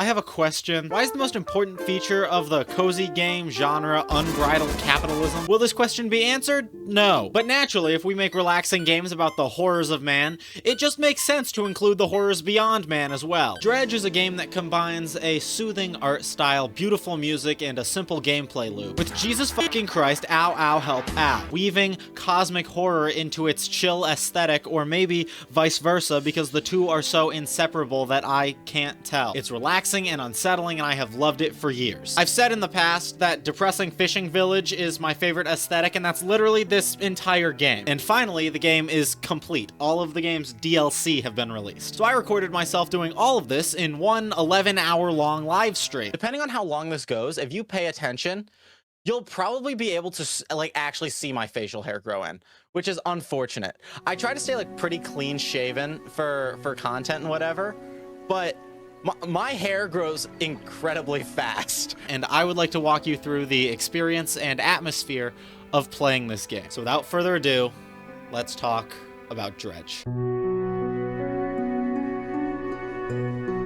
I have a question. Why is the most important feature of the cozy game genre unbridled capitalism? Will this question be answered? No. But naturally, if we make relaxing games about the horrors of man, it just makes sense to include the horrors beyond man as well. Dredge is a game that combines a soothing art style, beautiful music, and a simple gameplay loop, with Jesus fucking Christ, ow ow help ow, weaving cosmic horror into its chill aesthetic, or maybe vice versa, because the two are so inseparable that I can't tell. It's relaxing and unsettling, and I have loved it for years. I've said in the past that depressing fishing village is my favorite aesthetic, and that's literally this entire game. And finally, the game is complete. All of the game's DLC have been released. So I recorded myself doing all of this in one 11-hour-long live stream. Depending on how long this goes, if you pay attention, you'll probably be able to actually see my facial hair grow in, which is unfortunate. I try to stay pretty clean shaven for content and whatever, but my hair grows incredibly fast. And I would like to walk you through the experience and atmosphere of playing this game. So without further ado, let's talk about Dredge.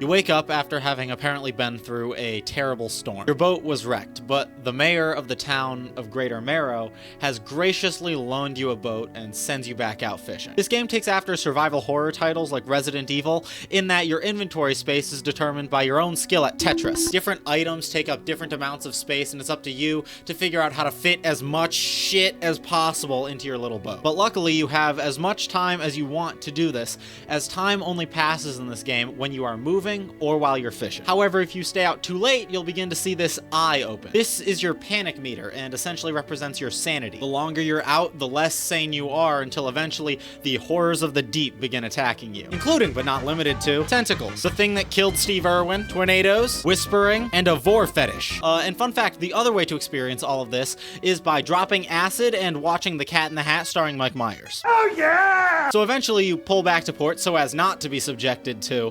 You wake up after having apparently been through a terrible storm. Your boat was wrecked, but the mayor of the town of Greater Marrow has graciously loaned you a boat and sends you back out fishing. This game takes after survival horror titles like Resident Evil, in that your inventory space is determined by your own skill at Tetris. Different items take up different amounts of space, and it's up to you to figure out how to fit as much shit as possible into your little boat. But luckily, you have as much time as you want to do this, as time only passes in this game when you are moving or while you're fishing. However, if you stay out too late, you'll begin to see this eye open. This is your panic meter and essentially represents your sanity. The longer you're out, the less sane you are, until eventually the horrors of the deep begin attacking you, including but not limited to tentacles, the thing that killed Steve Irwin, tornadoes, whispering, and a vor fetish. And fun fact, the other way to experience all of this is by dropping acid and watching The Cat in the Hat starring Mike Myers. Oh yeah! So eventually you pull back to port so as not to be subjected to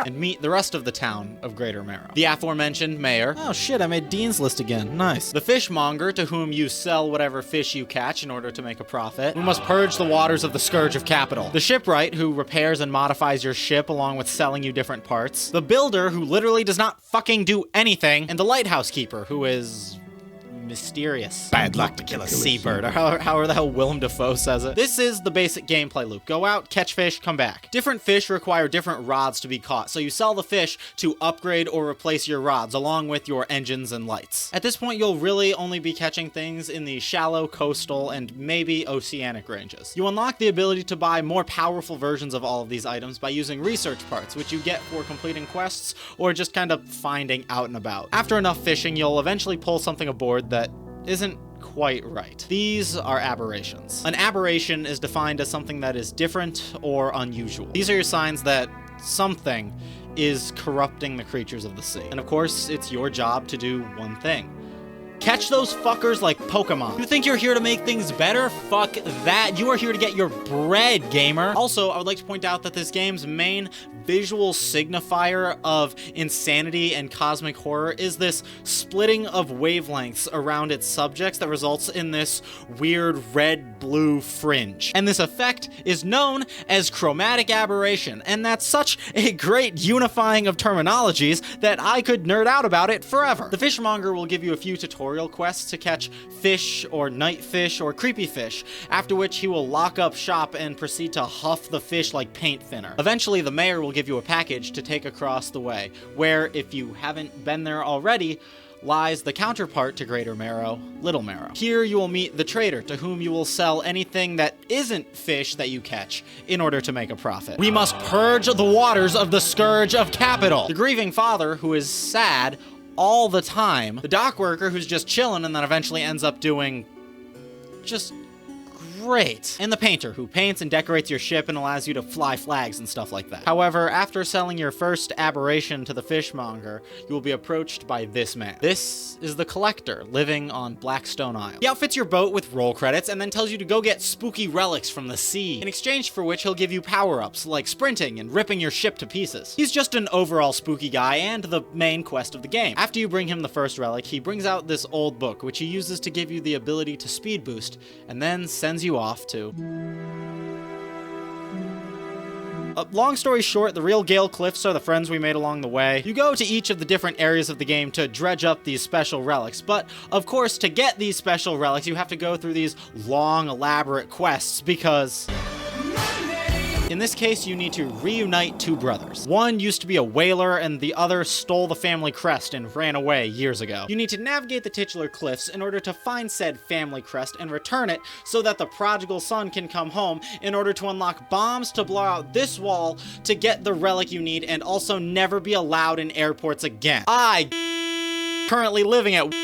and meet the rest of the town of Greater Marrow. The aforementioned mayor. Oh shit, I made Dean's List again. Nice. The fishmonger, to whom you sell whatever fish you catch in order to make a profit. We must purge the waters of the scourge of capital. The shipwright, who repairs and modifies your ship along with selling you different parts. The builder, who literally does not fucking do anything. And the lighthouse keeper, who is mysterious. Bad luck to kill a seabird, or however the hell Willem Dafoe says it. This is the basic gameplay loop. Go out, catch fish, come back. Different fish require different rods to be caught, so you sell the fish to upgrade or replace your rods, along with your engines and lights. At this point, you'll really only be catching things in the shallow, coastal, and maybe oceanic ranges. You unlock the ability to buy more powerful versions of all of these items by using research parts, which you get for completing quests or just kind of finding out and about. After enough fishing, you'll eventually pull something aboard that isn't quite right. These are aberrations. An aberration is defined as something that is different or unusual. These are your signs that something is corrupting the creatures of the sea. And of course, it's your job to do one thing. Catch those fuckers like Pokémon. You think you're here to make things better? Fuck that. You are here to get your bread, gamer. Also, I would like to point out that this game's main visual signifier of insanity and cosmic horror is this splitting of wavelengths around its subjects that results in this weird red-blue fringe. And this effect is known as chromatic aberration, and that's such a great unifying of terminologies that I could nerd out about it forever. The fishmonger will give you a few tutorial quests to catch fish or night fish or creepy fish, after which he will lock up shop and proceed to huff the fish like paint thinner. Eventually, the mayor will give you a package to take across the way, where, if you haven't been there already, lies the counterpart to Greater Marrow, Little Marrow. Here you will meet the trader, to whom you will sell anything that isn't fish that you catch in order to make a profit. We must purge the waters of the scourge of capital. The grieving father, who is sad all the time. The dock worker, who's just chilling and then eventually ends up doing just great. And the painter, who paints and decorates your ship and allows you to fly flags and stuff like that. However, after selling your first aberration to the fishmonger, you will be approached by this man. This is the collector, living on Blackstone Isle. He outfits your boat with roll credits and then tells you to go get spooky relics from the sea, in exchange for which he'll give you power-ups, like sprinting and ripping your ship to pieces. He's just an overall spooky guy and the main quest of the game. After you bring him the first relic, he brings out this old book, which he uses to give you the ability to speed boost, and then sends you off to Long story short, the real Gale Cliffs are the friends we made along the way. You go to each of the different areas of the game to dredge up these special relics, but of course, to get these special relics, you have to go through these long, elaborate quests because... in this case, you need to reunite two brothers. One used to be a whaler, and the other stole the family crest and ran away years ago. You need to navigate the titular cliffs in order to find said family crest and return it so that the prodigal son can come home in order to unlock bombs to blow out this wall to get the relic you need and also never be allowed in airports again. I currently living at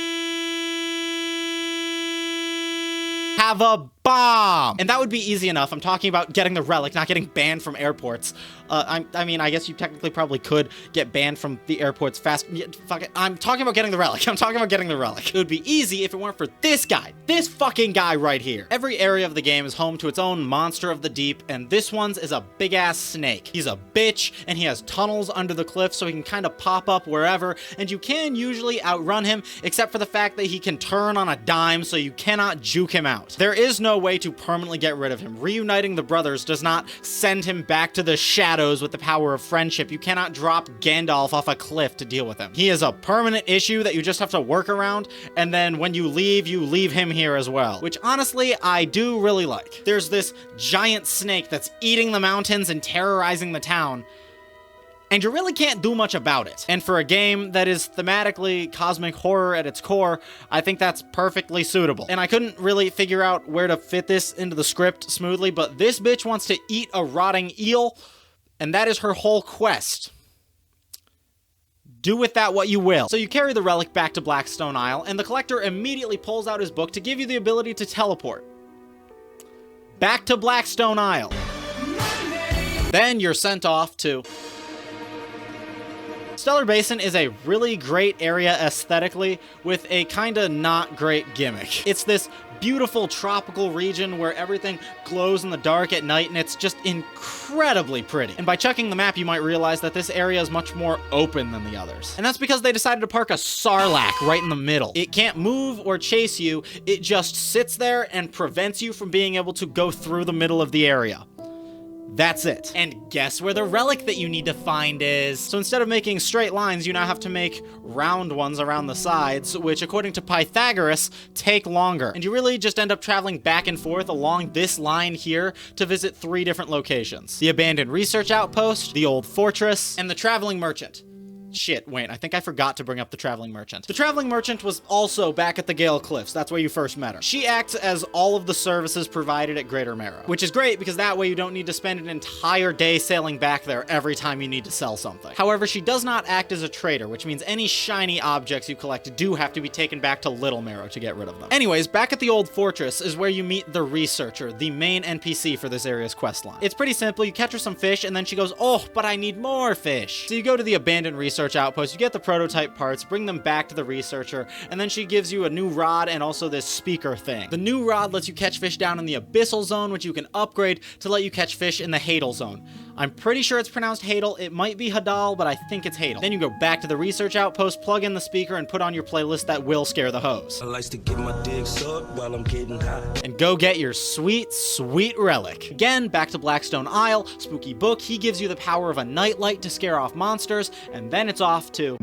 have a bomb! And that would be easy enough. I'm talking about getting the relic, not getting banned from airports. I mean, I guess you technically probably could get banned from the airports fast. Yeah, fuck it. I'm talking about getting the relic. I'm talking about getting the relic. It would be easy if it weren't for this guy. This fucking guy right here. Every area of the game is home to its own monster of the deep, and this one's is a big-ass snake. He's a bitch, and he has tunnels under the cliff so he can kind of pop up wherever, and you can usually outrun him, except for the fact that he can turn on a dime so you cannot juke him out. There is no way to permanently get rid of him. Reuniting the brothers does not send him back to the shadows with the power of friendship. You cannot drop Gandalf off a cliff to deal with him. He is a permanent issue that you just have to work around, and then when you leave him here as well, which honestly, I do really like. There's this giant snake that's eating the mountains and terrorizing the town, and you really can't do much about it. And for a game that is thematically cosmic horror at its core, I think that's perfectly suitable. And I couldn't really figure out where to fit this into the script smoothly, but this bitch wants to eat a rotting eel, and that is her whole quest. Do with that what you will. So you carry the relic back to Blackstone Isle, and the collector immediately pulls out his book to give you the ability to teleport back to Blackstone Isle. Then you're sent off to... Stellar Basin is a really great area aesthetically with a kinda not great gimmick. It's this beautiful tropical region where everything glows in the dark at night and it's just incredibly pretty. And by checking the map, you might realize that this area is much more open than the others. And that's because they decided to park a Sarlacc right in the middle. It can't move or chase you, it just sits there and prevents you from being able to go through the middle of the area. That's it. And guess where the relic that you need to find is? So instead of making straight lines, you now have to make round ones around the sides, which according to Pythagoras, take longer. And you really just end up traveling back and forth along this line here to visit 3 different locations. The abandoned research outpost, the old fortress, and the traveling merchant. Shit, wait, I think I forgot to bring up the Traveling Merchant. The Traveling Merchant was also back at the Gale Cliffs. That's where you first met her. She acts as all of the services provided at Greater Marrow, which is great because that way you don't need to spend an entire day sailing back there every time you need to sell something. However, she does not act as a trader, which means any shiny objects you collect do have to be taken back to Little Marrow to get rid of them. Anyways, back at the old fortress is where you meet the Researcher, the main NPC for this area's questline. It's pretty simple. You catch her some fish, and then she goes, "Oh, but I need more fish." So you go to the abandoned research outpost, you get the prototype parts, bring them back to the Researcher, and then she gives you a new rod and also this speaker thing. The new rod lets you catch fish down in the Abyssal Zone, which you can upgrade to let you catch fish in the Hadal Zone. I'm pretty sure it's pronounced Hadal. It might be Hadal, but I think it's Hadal. Then you go back to the research outpost, plug in the speaker, and put on your playlist that will scare the hoes. I like to get my dick sucked while I'm getting high. And go get your sweet, sweet relic. Again, back to Blackstone Isle, Spooky Book. He gives you the power of a nightlight to scare off monsters, and then it's off to...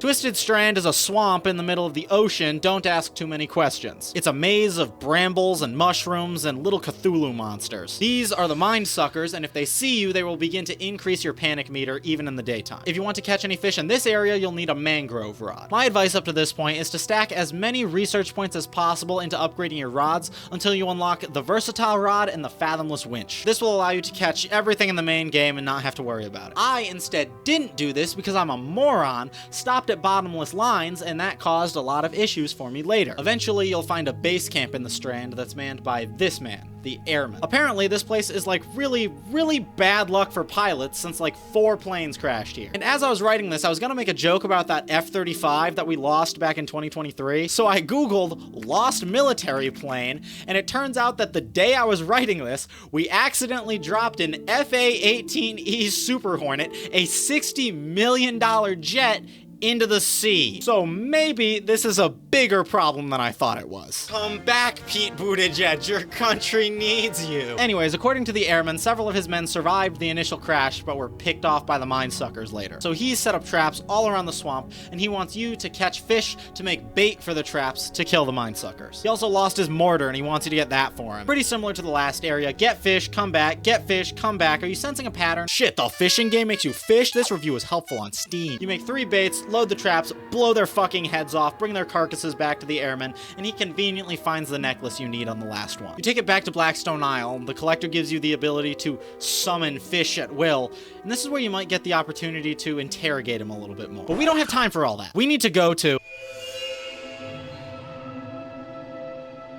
Twisted Strand is a swamp in the middle of the ocean. Don't ask too many questions. It's a maze of brambles and mushrooms and little Cthulhu monsters. These are the mind suckers, and if they see you, they will begin to increase your panic meter even in the daytime. If you want to catch any fish in this area, you'll need a mangrove rod. My advice up to this point is to stack as many research points as possible into upgrading your rods until you unlock the versatile rod and the fathomless winch. This will allow you to catch everything in the main game and not have to worry about it. I instead didn't do this because I'm a moron, stopped at bottomless lines, and that caused a lot of issues for me later. Eventually, you'll find a base camp in the Strand that's manned by this man, the Airman. Apparently, this place is like really, really bad luck for pilots since like 4 planes crashed here. And as I was writing this, I was gonna make a joke about that F-35 that we lost back in 2023, so I googled lost military plane, and it turns out that the day I was writing this, we accidentally dropped an FA-18E Super Hornet, a $60 million jet, into the sea. So maybe this is a bigger problem than I thought it was. Come back, Pete Buttigieg, your country needs you. Anyways, according to the airman, several of his men survived the initial crash, but were picked off by the mine suckers later. So he's set up traps all around the swamp, and he wants you to catch fish to make bait for the traps to kill the mine suckers. He also lost his mortar, and he wants you to get that for him. Pretty similar to the last area. Get fish, come back, get fish, come back. Are you sensing a pattern? Shit, the fishing game makes you fish? This review is helpful on Steam. You make 3 baits, load the traps, blow their fucking heads off, bring their carcasses back to the airman, and he conveniently finds the necklace you need on the last one. You take it back to Blackstone Isle, and the collector gives you the ability to summon fish at will, and this is where you might get the opportunity to interrogate him a little bit more. But we don't have time for all that. We need to go to...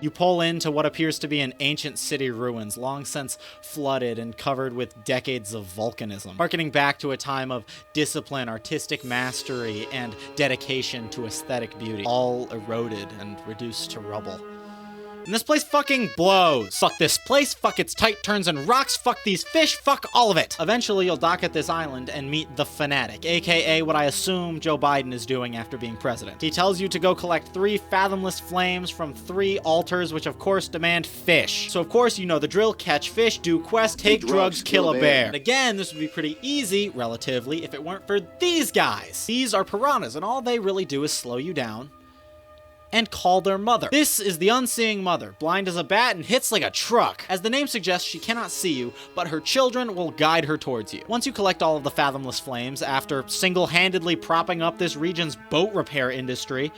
You pull into what appears to be an ancient city ruins, long since flooded and covered with decades of volcanism, harkening back to a time of discipline, artistic mastery, and dedication to aesthetic beauty, all eroded and reduced to rubble. And this place fucking blows. Fuck this place, fuck its tight turns and rocks, fuck these fish, fuck all of it. Eventually, you'll dock at this island and meet the Fanatic, aka what I assume Joe Biden is doing after being president. He tells you to go collect 3 fathomless flames from 3 altars, which of course demand fish. So of course, you know the drill: catch fish, do quest, take drugs, kill a bear. And again, this would be pretty easy, relatively, if it weren't for these guys. These are piranhas, and all they really do is slow you down and call their mother. This is the unseeing mother, blind as a bat and hits like a truck. As the name suggests, she cannot see you, but her children will guide her towards you. Once you collect all of the fathomless flames, after single-handedly propping up this region's boat repair industry,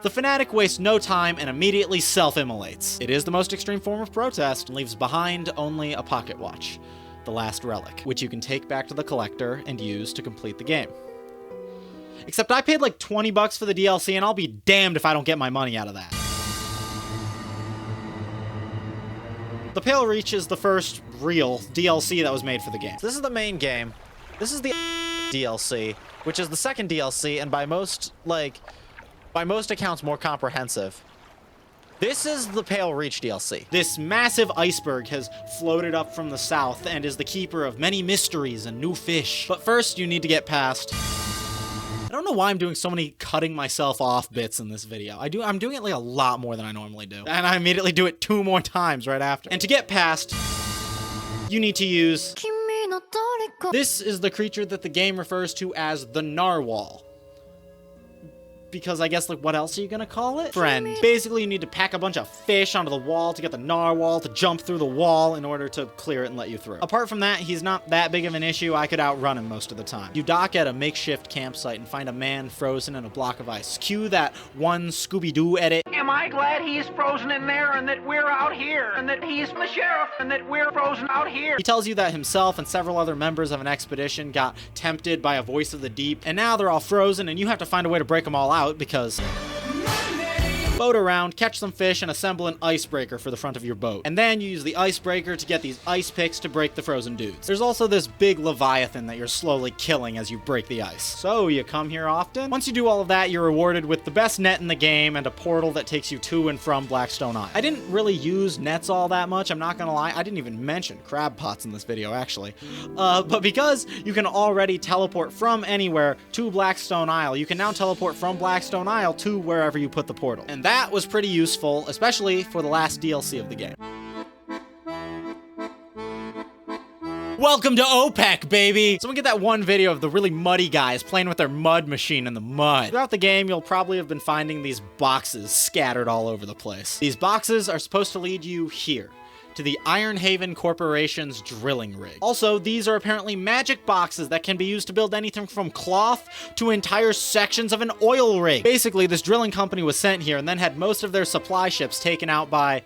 the Fanatic wastes no time and immediately self-immolates. It is the most extreme form of protest and leaves behind only a pocket watch, the last relic, which you can take back to the collector and use to complete the game. Except I paid like 20 bucks for the DLC, and I'll be damned if I don't get my money out of that. The Pale Reach is the first real DLC that was made for the game. So this is the main game. This is the DLC, which is the second DLC, and by most accounts more comprehensive. This is the Pale Reach DLC. This massive iceberg has floated up from the south and is the keeper of many mysteries and new fish. But first, you need to get past... I don't know why I'm doing so many cutting myself off bits in this video. I'm doing it like a lot more than I normally do. And I immediately do it 2 more times right after. And to get past, you need to use... This is the creature that the game refers to as the narwhal. Because I guess, like, what else are you gonna call it? Friend. Basically, you need to pack a bunch of fish onto the wall to get the narwhal to jump through the wall in order to clear it and let you through. Apart from that, he's not that big of an issue. I could outrun him most of the time. You dock at a makeshift campsite and find a man frozen in a block of ice. Cue that one Scooby-Doo edit. Am I glad he's frozen in there and that we're out here and that he's the sheriff and that we're frozen out here? He tells you that himself and several other members of an expedition got tempted by a voice of the deep, and now they're all frozen and you have to find a way to break them all out because... Boat around, catch some fish, and assemble an icebreaker for the front of your boat. And then you use the icebreaker to get these ice picks to break the frozen dudes. There's also this big leviathan that you're slowly killing as you break the ice. So, you come here often? Once you do all of that, you're rewarded with the best net in the game and a portal that takes you to and from Blackstone Isle. I didn't really use nets all that much, I'm not gonna lie. I didn't even mention crab pots in this video, actually. But because you can already teleport from anywhere to Blackstone Isle, you can now teleport from Blackstone Isle to wherever you put the portal. And that was pretty useful, especially for the last DLC of the game. Welcome to OPEC, baby! Someone get that one video of the really muddy guys playing with their mud machine in the mud. Throughout the game, you'll probably have been finding these boxes scattered all over the place. These boxes are supposed to lead you here, to the Ironhaven Corporation's drilling rig. Also, these are apparently magic boxes that can be used to build anything from cloth to entire sections of an oil rig. Basically, this drilling company was sent here and then had most of their supply ships taken out by...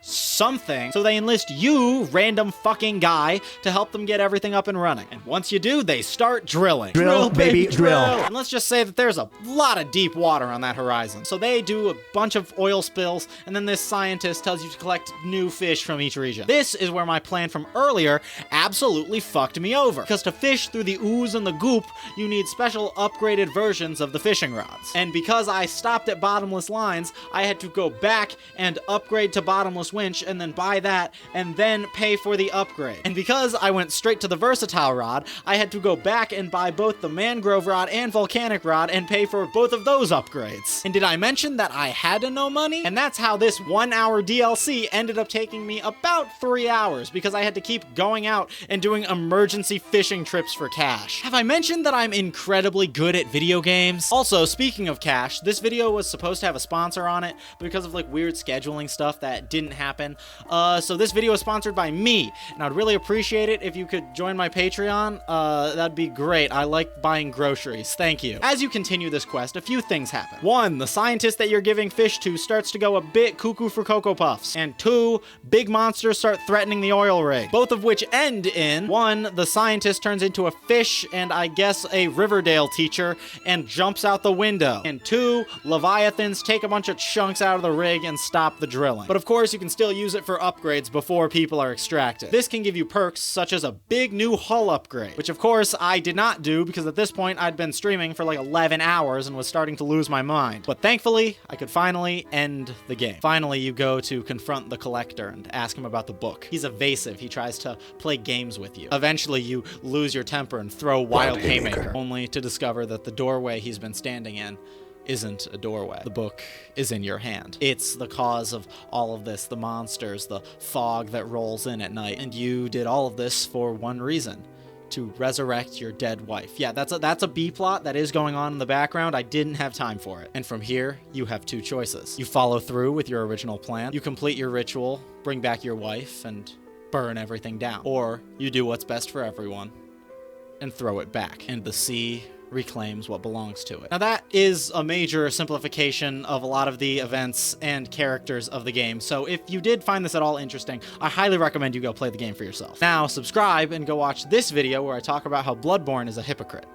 something, so they enlist you, random fucking guy, to help them get everything up and running. And once you do, they start drilling. Drill, baby, drill. And let's just say that there's a lot of deep water on that horizon. So they do a bunch of oil spills, and then this scientist tells you to collect new fish from each region. This is where my plan from earlier absolutely fucked me over. Because to fish through the ooze and the goop, you need special upgraded versions of the fishing rods. And because I stopped at bottomless lines, I had to go back and upgrade to bottomless Enclosed Winch and then buy that and then pay for the upgrade. And because I went straight to the Versatile Rod, I had to go back and buy both the Mangrove Rod and Volcanic Rod and pay for both of those upgrades. And did I mention that I had no money? And that's how this 1 hour DLC ended up taking me about 3 hours because I had to keep going out and doing emergency fishing trips for cash. Have I mentioned that I'm incredibly good at video games? Also, speaking of cash, this video was supposed to have a sponsor on it, but because of like weird scheduling stuff that didn't happen. So this video is sponsored by me, and I'd really appreciate it if you could join my Patreon. That'd be great. I like buying groceries. Thank you. As you continue this quest, a few things happen. 1, the scientist that you're giving fish to starts to go a bit cuckoo for Cocoa Puffs. And 2, big monsters start threatening the oil rig. Both of which end in 1, the scientist turns into a fish and I guess a Riverdale teacher and jumps out the window. And 2, Leviathans take a bunch of chunks out of the rig and stop the drilling. But of course, you can still use it for upgrades before people are extracted. This can give you perks such as a big new hull upgrade, which of course I did not do because at this point I'd been streaming for like 11 hours and was starting to lose my mind. But thankfully, I could finally end the game. Finally, you go to confront the collector and ask him about the book. He's evasive. He tries to play games with you. Eventually, you lose your temper and throw Wild Haymaker, only to discover that the doorway he's been standing in isn't a doorway. The book is in your hand. It's the cause of all of this, the monsters, the fog that rolls in at night. And you did all of this for one reason: to resurrect your dead wife. Yeah, that's a B plot that is going on in the background. I didn't have time for it. And from here, you have 2 choices. You follow through with your original plan, you complete your ritual, bring back your wife, and burn everything down. Or you do what's best for everyone and throw it back. And the sea reclaims what belongs to it. Now that is a major simplification of a lot of the events and characters of the game, so if you did find this at all interesting, I highly recommend you go play the game for yourself. Now subscribe and go watch this video where I talk about how Bloodborne is a hypocrite.